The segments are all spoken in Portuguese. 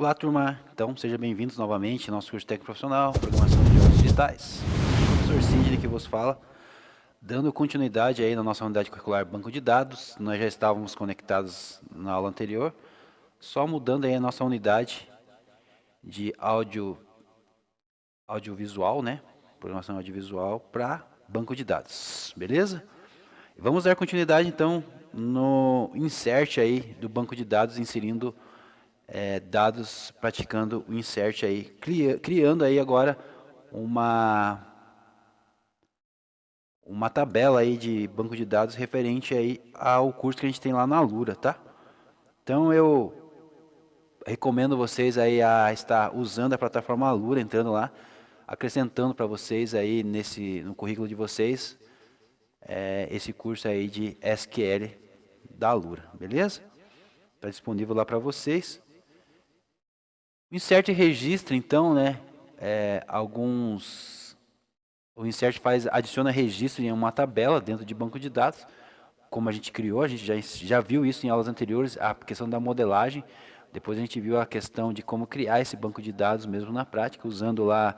Olá, turma. Então, sejam bem-vindos novamente ao nosso curso técnico profissional, programação de jogos digitais. Professor Sidney que vos fala, dando continuidade aí na nossa unidade curricular Banco de Dados. Nós já estávamos conectados na aula anterior, só mudando aí a nossa unidade de audiovisual, né? Programação audiovisual para banco de dados, beleza? Vamos dar continuidade então no insert aí do banco de dados, inserindo dados, praticando o insert aí, criando aí agora uma tabela aí de banco de dados referente aí ao curso que a gente tem lá na Alura, tá? Então eu recomendo vocês aí a estar usando a plataforma Alura, entrando lá, acrescentando para vocês aí no currículo de vocês esse curso aí de SQL da Alura, beleza? Está disponível lá para vocês. O insert registra, então, né, o insert adiciona registro em uma tabela dentro de banco de dados, como a gente criou, a gente já viu isso em aulas anteriores, a questão da modelagem. Depois a gente viu a questão de como criar esse banco de dados mesmo na prática, usando lá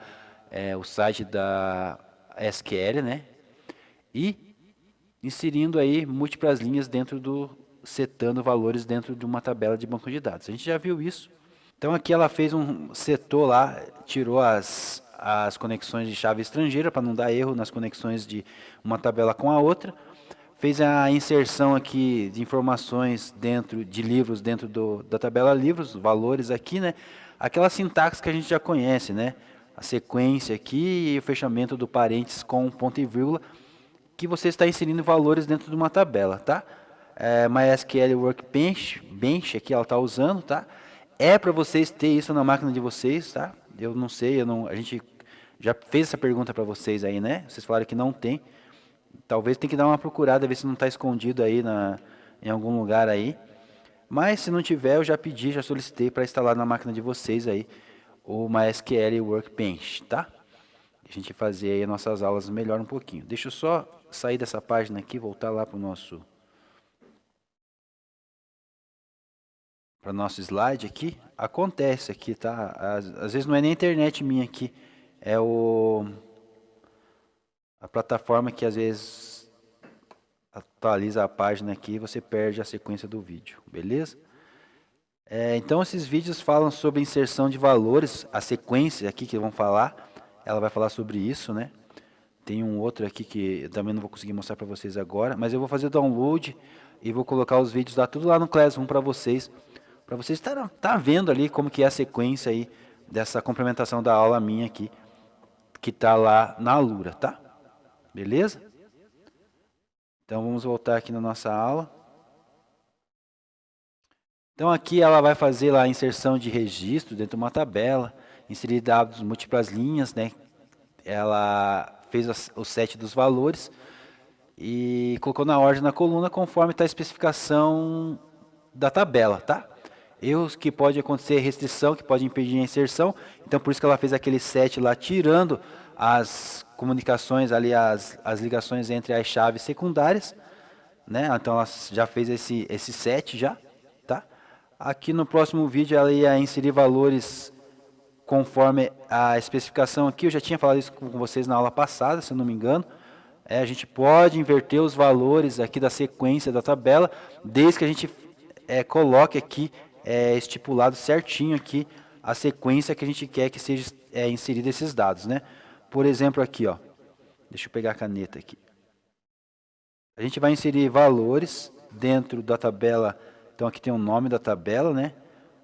o site da SQL, né, e inserindo aí múltiplas linhas setando valores dentro de uma tabela de banco de dados. A gente já viu isso. Então aqui ela fez setor lá, tirou as conexões de chave estrangeira para não dar erro nas conexões de uma tabela com a outra. Fez a inserção aqui de informações de livros dentro da tabela livros, valores aqui, né? Aquela sintaxe que a gente já conhece, né? A sequência aqui e o fechamento do parênteses com ponto e vírgula, que você está inserindo valores dentro de uma tabela, tá? MySQL Workbench aqui ela está usando, tá? É para vocês ter isso na máquina de vocês, tá? Eu não sei, a gente já fez essa pergunta para vocês aí, né? Vocês falaram que não tem. Talvez tenha que dar uma procurada, ver se não está escondido aí em algum lugar aí. Mas se não tiver, eu já pedi, já solicitei para instalar na máquina de vocês aí o MySQL Workbench, tá? A gente fazer aí as nossas aulas melhor um pouquinho. Deixa eu só sair dessa página aqui, voltar lá para o nosso slide aqui. Acontece aqui, tá? Às vezes não é nem a internet minha aqui, é a plataforma que às vezes atualiza a página aqui e você perde a sequência do vídeo, beleza? Então esses vídeos falam sobre inserção de valores, a sequência aqui que vão falar, ela vai falar sobre isso, né? Tem um outro aqui que eu também não vou conseguir mostrar para vocês agora, mas eu vou fazer download e vou colocar os vídeos tudo lá no Classroom para vocês estar vendo ali como que é a sequência aí dessa complementação da aula minha aqui, que está lá na Alura, tá? Beleza? Então vamos voltar aqui na nossa aula. Então aqui ela vai fazer lá a inserção de registro dentro de uma tabela, inserir dados múltiplas linhas, né? Ela fez o set dos valores e colocou na ordem na coluna conforme está a especificação da tabela, tá? Erros que pode acontecer, restrição que pode impedir a inserção, então por isso que ela fez aquele set lá, tirando as comunicações ali, as ligações entre as chaves secundárias, né? Então ela já fez esse set já, tá? Aqui no próximo vídeo ela ia inserir valores conforme a especificação aqui, eu já tinha falado isso com vocês na aula passada, se eu não me engano. A gente pode inverter os valores aqui da sequência da tabela, desde que a gente coloque aqui estipulado certinho aqui a sequência que a gente quer que seja inserida esses dados, né? Por exemplo aqui, ó, deixa eu pegar a caneta aqui. A gente vai inserir valores dentro da tabela, então aqui tem o nome da tabela, né?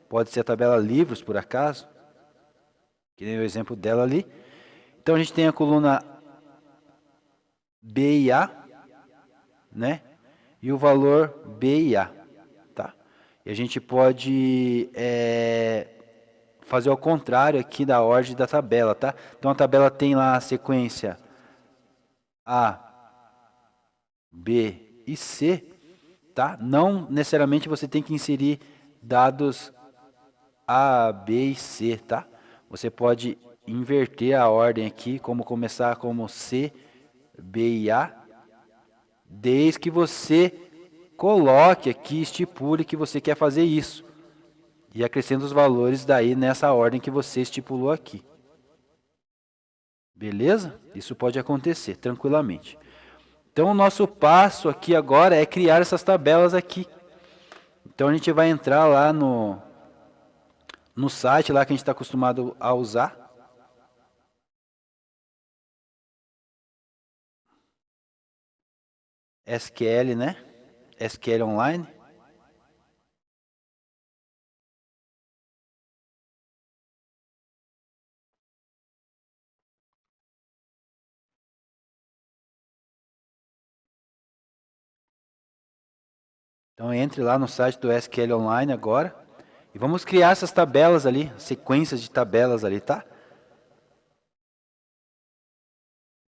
Pode ser a tabela livros, por acaso, que nem o exemplo dela ali. Então a gente tem a coluna B e A, né? E o valor B e A, tá? E a gente pode fazer ao contrário aqui da ordem da tabela, tá? Então a tabela tem lá a sequência A, B e C, tá? Não necessariamente você tem que inserir dados A, B e C, tá? Você pode inverter a ordem aqui, como começar como C, B e A, desde que você coloque aqui, estipule que você quer fazer isso. E acrescenta os valores daí nessa ordem que você estipulou aqui. Beleza? Isso pode acontecer tranquilamente. Então, o nosso passo aqui agora é criar essas tabelas aqui. Então, a gente vai entrar lá no site lá que a gente está acostumado a usar. SQL, né? SQL Online. Então, entre lá no site do SQL Online agora. E vamos criar essas tabelas ali, sequências de tabelas ali, tá?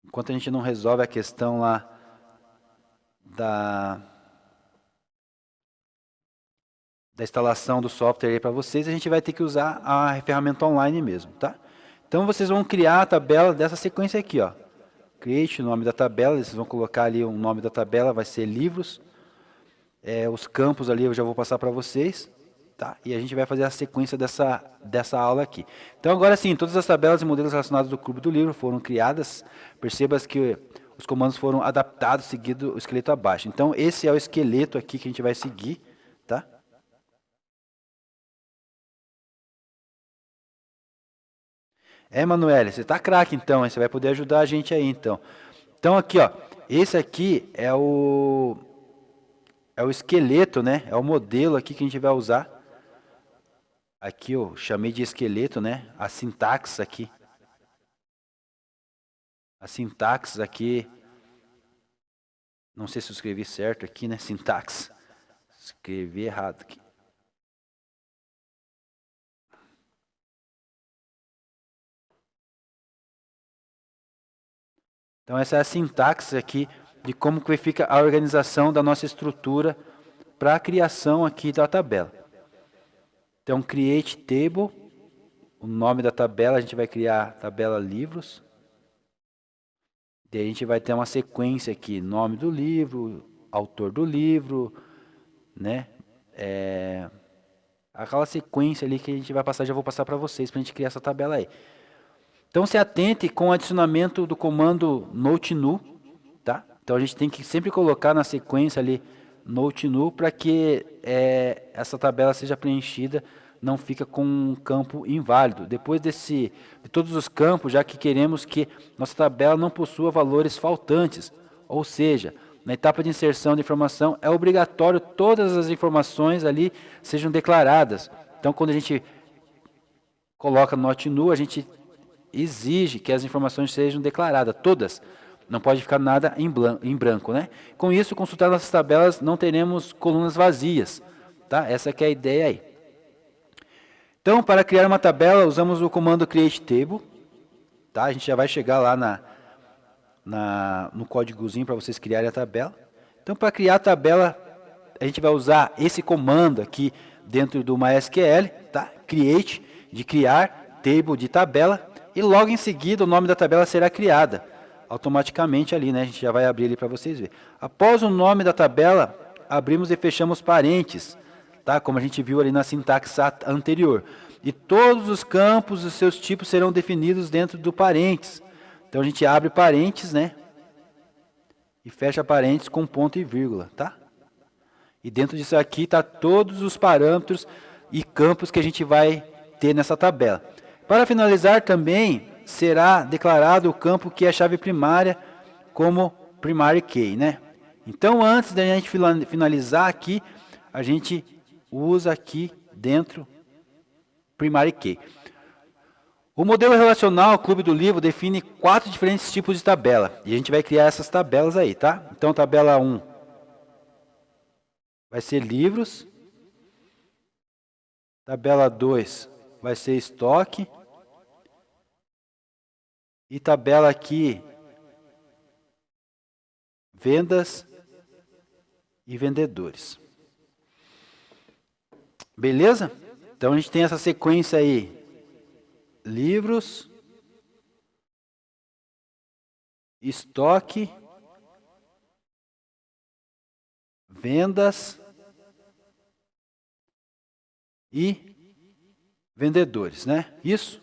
Enquanto a gente não resolve a questão lá da instalação do software aí para vocês, a gente vai ter que usar a ferramenta online mesmo, tá? Então, vocês vão criar a tabela dessa sequência aqui, ó. Create o nome da tabela, vocês vão colocar ali o nome da tabela, vai ser livros. Os campos ali eu já vou passar para vocês, tá? E a gente vai fazer a sequência dessa aula aqui. Então, agora sim, todas as tabelas e modelos relacionados do Clube do Livro foram criadas. Perceba que os comandos foram adaptados, seguindo o esqueleto abaixo. Então, esse é o esqueleto aqui que a gente vai seguir, tá? Manoel, você tá craque então, hein? Você vai poder ajudar a gente aí então. Então aqui, ó, esse aqui é o esqueleto, né? É o modelo aqui que a gente vai usar. Aqui eu chamei de esqueleto, né? A sintaxe aqui. A sintaxe aqui. Não sei se eu escrevi certo aqui, né? Sintaxe. Escrevi errado aqui. Então essa é a sintaxe aqui de como que fica a organização da nossa estrutura para a criação aqui da tabela. Então, create table, o nome da tabela, a gente vai criar a tabela livros. Daí a gente vai ter uma sequência aqui, nome do livro, autor do livro, né? Aquela sequência ali que a gente vai passar, já vou passar para vocês, para a gente criar essa tabela aí. Então, se atente com o adicionamento do comando note new, tá? Então, a gente tem que sempre colocar na sequência ali note new para que essa tabela seja preenchida, não fica com um campo inválido. Depois de todos os campos, já que queremos que nossa tabela não possua valores faltantes, ou seja, na etapa de inserção de informação, é obrigatório todas as informações ali sejam declaradas. Então, quando a gente coloca note new, a gente exige que as informações sejam declaradas, todas. Não pode ficar nada em branco, né? Com isso, consultar nossas tabelas, não teremos colunas vazias, tá? Essa que é a ideia aí. Então, para criar uma tabela, usamos o comando create table, tá? A gente já vai chegar lá no códigozinho para vocês criarem a tabela. Então, para criar a tabela, a gente vai usar esse comando aqui dentro do MySQL, tá? Create, de criar, table de tabela, e logo em seguida o nome da tabela será criada automaticamente ali, né? A gente já vai abrir ali para vocês verem. Após o nome da tabela, abrimos e fechamos parênteses, tá? Como a gente viu ali na sintaxe anterior. E todos os campos e seus tipos serão definidos dentro do parênteses. Então a gente abre parênteses, né? E fecha parênteses com ponto e vírgula, tá? E dentro disso aqui está todos os parâmetros e campos que a gente vai ter nessa tabela. Para finalizar também, será declarado o campo que é a chave primária como primary key, né? Então, antes da gente finalizar aqui, a gente usa aqui dentro primary key. O modelo relacional Clube do Livro define 4 diferentes tipos de tabela. E a gente vai criar essas tabelas aí, tá? Então, tabela 1 vai ser livros. Tabela 2 vai ser estoque. E tabela aqui, vendas e vendedores. Beleza? Então, a gente tem essa sequência aí. Livros, estoque, vendas e vendedores, né? Isso?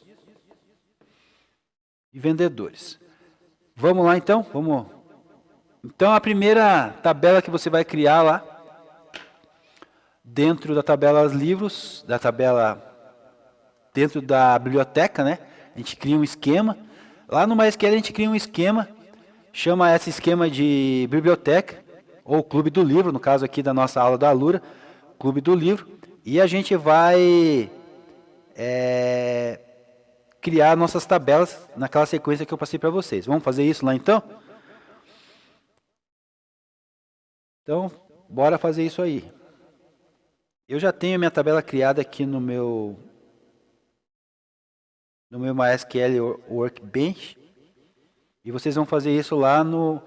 E vendedores. Vamos lá então? Vamos. Então a primeira tabela que você vai criar lá, dentro da tabela livros, da tabela dentro da biblioteca, né? A gente cria um esquema. Lá no MySQL a gente cria um esquema, chama esse esquema de biblioteca, ou Clube do Livro, no caso aqui da nossa aula da Alura, Clube do Livro. E a gente vai criar nossas tabelas naquela sequência que eu passei para vocês. Vamos fazer isso lá então? Então, bora fazer isso aí. Eu já tenho a minha tabela criada aqui no meu MySQL Workbench. E vocês vão fazer isso lá no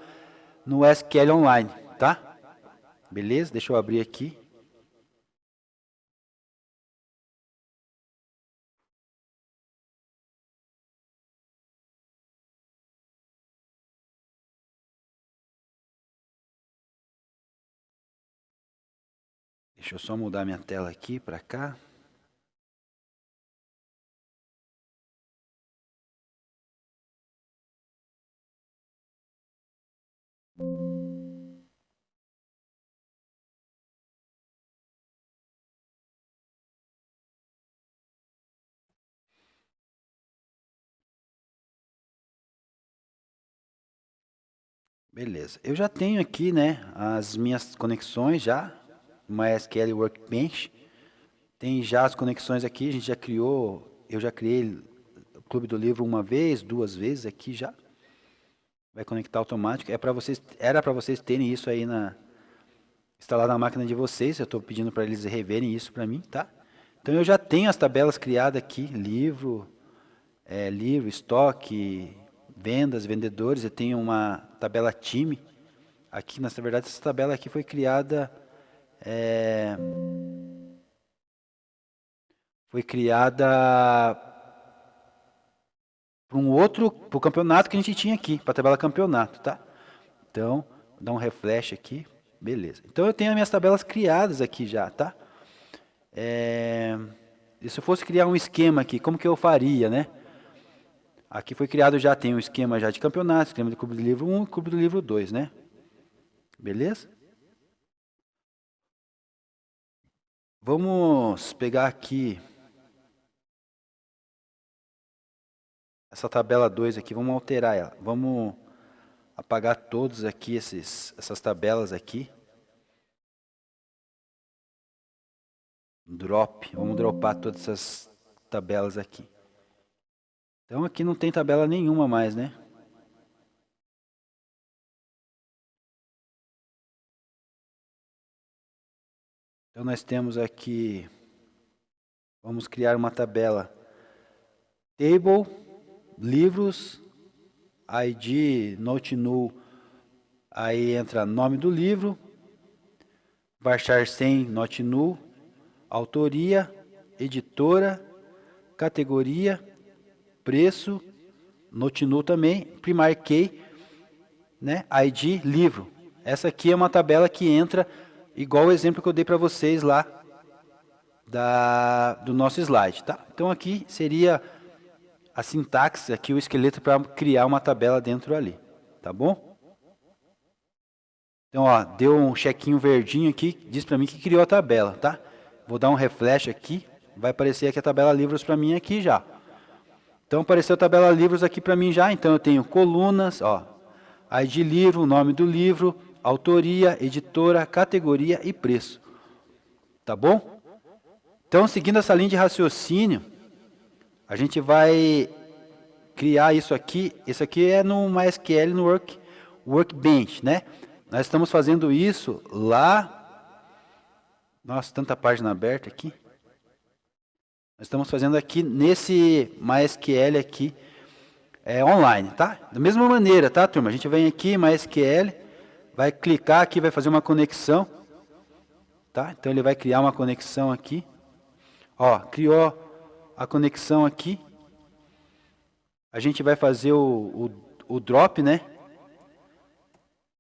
SQL Online, tá? Beleza? Deixa eu abrir aqui. Deixa eu só mudar minha tela aqui para cá. Beleza. Eu já tenho aqui, né, as minhas conexões já, MySQL Workbench. Tem já as conexões aqui, a gente já criou, eu já criei o Clube do Livro uma vez, duas vezes aqui já. Vai conectar automático. Era para vocês terem isso aí instalado na máquina de vocês. Eu estou pedindo para eles reverem isso para mim, tá? Então eu já tenho as tabelas criadas aqui, livro, estoque, vendas, vendedores. Eu tenho uma tabela time aqui. Na verdade, essa tabela aqui foi criada para o campeonato que a gente tinha aqui, para a tabela campeonato, tá? Então, vou dar um refresh aqui, beleza. Então eu tenho as minhas tabelas criadas aqui já, tá? E se eu fosse criar um esquema aqui, como que eu faria, né? Aqui foi criado já, tem um esquema já de campeonato, esquema do Clube do Livro 1 e Clube do Livro 2, né? Beleza? Vamos pegar aqui essa tabela 2 aqui, vamos alterar ela. Vamos apagar todos aqui essas tabelas aqui. Vamos dropar todas essas tabelas aqui. Então aqui não tem tabela nenhuma mais, né? Então nós temos aqui, vamos criar uma tabela table, livros, ID, note null, aí entra nome do livro, varchar sem, note null, autoria, editora, categoria, preço, note null também, primary key, né, ID, livro. Essa aqui é uma tabela que entra igual o exemplo que eu dei para vocês lá do nosso slide, tá? Então aqui seria a sintaxe, aqui o esqueleto para criar uma tabela dentro ali, tá bom? Então, ó, deu um chequinho verdinho aqui, diz para mim que criou a tabela, tá? Vou dar um refresh aqui, vai aparecer aqui a tabela livros para mim aqui já. Então apareceu a tabela livros aqui para mim já, então eu tenho colunas, ó, ID livro, nome do livro, autoria, editora, categoria e preço. Tá bom? Então, seguindo essa linha de raciocínio, a gente vai criar isso aqui. Isso aqui é no MySQL, no Workbench, né? Nós estamos fazendo isso lá... Nossa, tanta página aberta aqui. Nós estamos fazendo aqui nesse MySQL aqui, online, tá? Da mesma maneira, tá, turma? A gente vem aqui, MySQL, vai clicar aqui, vai fazer uma conexão, tá? Então ele vai criar uma conexão aqui. Ó, criou a conexão aqui. A gente vai fazer o drop, né?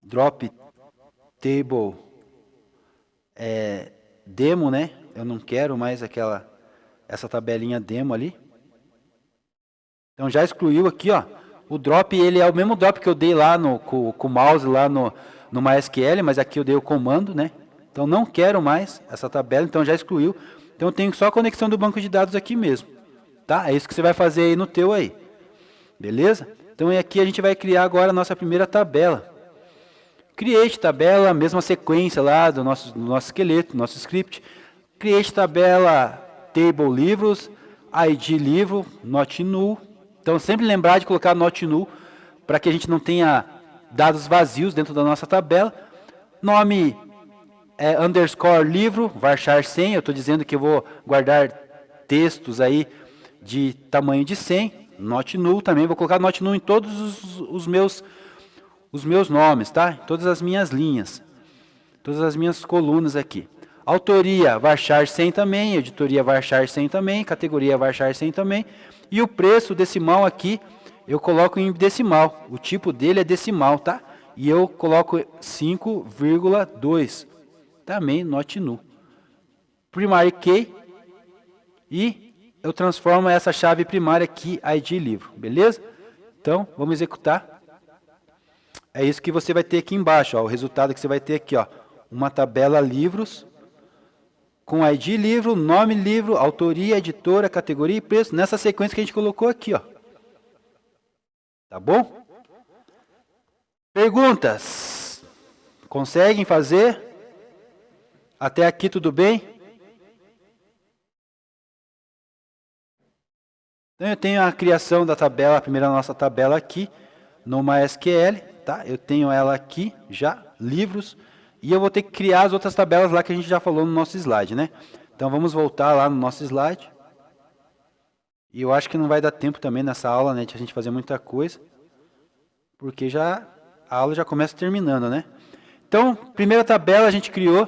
Drop table demo, né? Eu não quero mais aquela essa tabelinha demo ali. Então já excluiu aqui, ó. O drop, ele é o mesmo drop que eu dei lá com o mouse lá no MySQL, mas aqui eu dei o comando, né? Então não quero mais essa tabela, então já excluiu. Então eu tenho só a conexão do banco de dados aqui mesmo, tá? É isso que você vai fazer aí no teu aí. Beleza? Então aqui a gente vai criar agora a nossa primeira tabela. Create tabela, mesma sequência lá do nosso esqueleto, do nosso script. Create tabela, table livros, ID livro, not null. Então sempre lembrar de colocar not null, para que a gente não tenha dados vazios dentro da nossa tabela. Nome underscore livro, varchar 100, eu estou dizendo que eu vou guardar textos aí de tamanho de 100, not null também, vou colocar not null em todos os meus nomes, tá? Todas as minhas linhas, todas as minhas colunas aqui. Autoria, varchar 100 também, editoria, varchar 100 também, categoria, varchar 100 também. E o preço decimal aqui, eu coloco em decimal. O tipo dele é decimal, tá? E eu coloco 5,2. Também not null. Primary key. E eu transformo essa chave primária aqui, ID livro. Beleza? Então, vamos executar. É isso que você vai ter aqui embaixo, ó. O resultado que você vai ter aqui, ó. Uma tabela livros com ID livro, nome livro, autoria, editora, categoria e preço, nessa sequência que a gente colocou aqui, ó. Tá bom? Perguntas? Conseguem fazer? Até aqui tudo bem? Então eu tenho a criação da tabela, a primeira nossa tabela aqui, no MySQL, tá? Eu tenho ela aqui já, livros. E eu vou ter que criar as outras tabelas lá que a gente já falou no nosso slide, né? Então vamos voltar lá no nosso slide. E eu acho que não vai dar tempo também nessa aula, né, de a gente fazer muita coisa. Porque a aula já começa terminando, né? Então, primeira tabela a gente criou.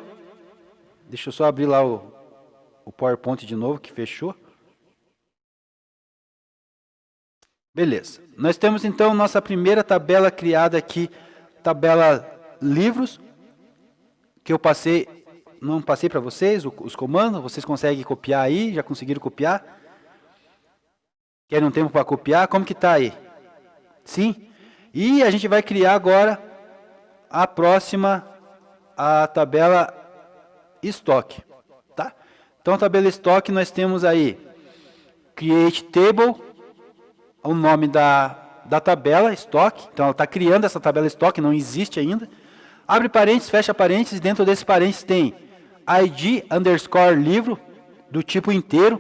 Deixa eu só abrir lá o PowerPoint de novo, que fechou. Beleza. Nós temos então nossa primeira tabela criada aqui, tabela livros. Que eu não passei para vocês, os comandos, vocês conseguem copiar aí, já conseguiram copiar? Querem um tempo para copiar? Como que está aí? Sim? E a gente vai criar agora a próxima, a tabela estoque, tá? Então a tabela estoque nós temos aí, create table, o nome da tabela estoque, então ela está criando essa tabela estoque, não existe ainda. Abre parênteses, fecha parênteses, dentro desse parênteses tem ID underscore livro, do tipo inteiro,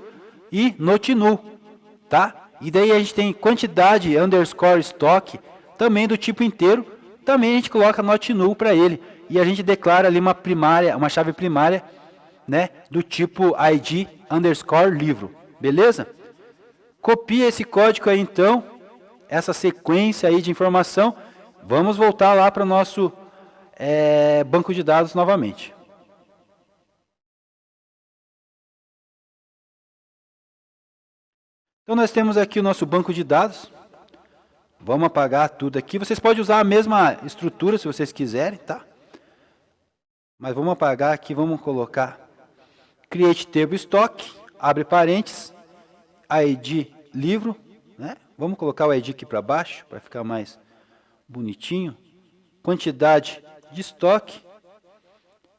e not null, tá? E daí a gente tem quantidade underscore stock, também do tipo inteiro, também a gente coloca not null para ele. E a gente declara ali uma chave primária, né, do tipo ID underscore livro, beleza? Copia esse código aí então, essa sequência aí de informação, vamos voltar lá para o nosso banco de dados novamente. Então nós temos aqui o nosso banco de dados. Vamos apagar tudo aqui. Vocês podem usar a mesma estrutura se vocês quiserem, tá? Mas vamos apagar aqui, vamos colocar create table stock, abre parênteses, ID livro, né? Vamos colocar o ID aqui para baixo, para ficar mais bonitinho. Quantidade de estoque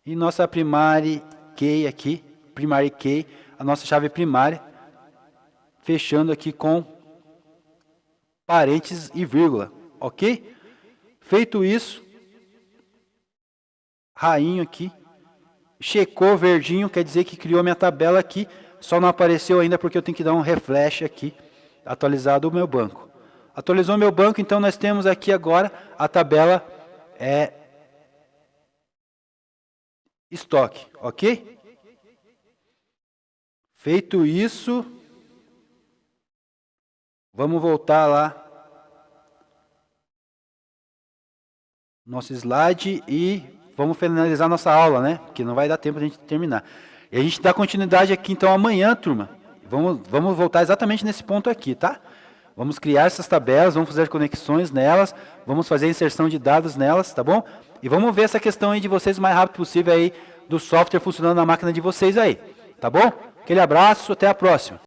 e nossa primary key aqui, primary key, a nossa chave primária, fechando aqui com parênteses e vírgula, ok? Feito isso, rainho aqui, checou verdinho, quer dizer que criou minha tabela aqui, só não apareceu ainda porque eu tenho que dar um refresh aqui, atualizado o meu banco. Atualizou meu banco, então nós temos aqui agora a tabela estoque, ok? Feito isso, vamos voltar lá nosso slide e vamos finalizar nossa aula, né? Porque não vai dar tempo de a gente terminar. E a gente dá continuidade aqui então amanhã, turma. Vamos voltar exatamente nesse ponto aqui, tá? Vamos criar essas tabelas, vamos fazer conexões nelas, vamos fazer inserção de dados nelas, tá bom? E vamos ver essa questão aí de vocês o mais rápido possível aí do software funcionando na máquina de vocês aí, tá bom? Aquele abraço, até a próxima.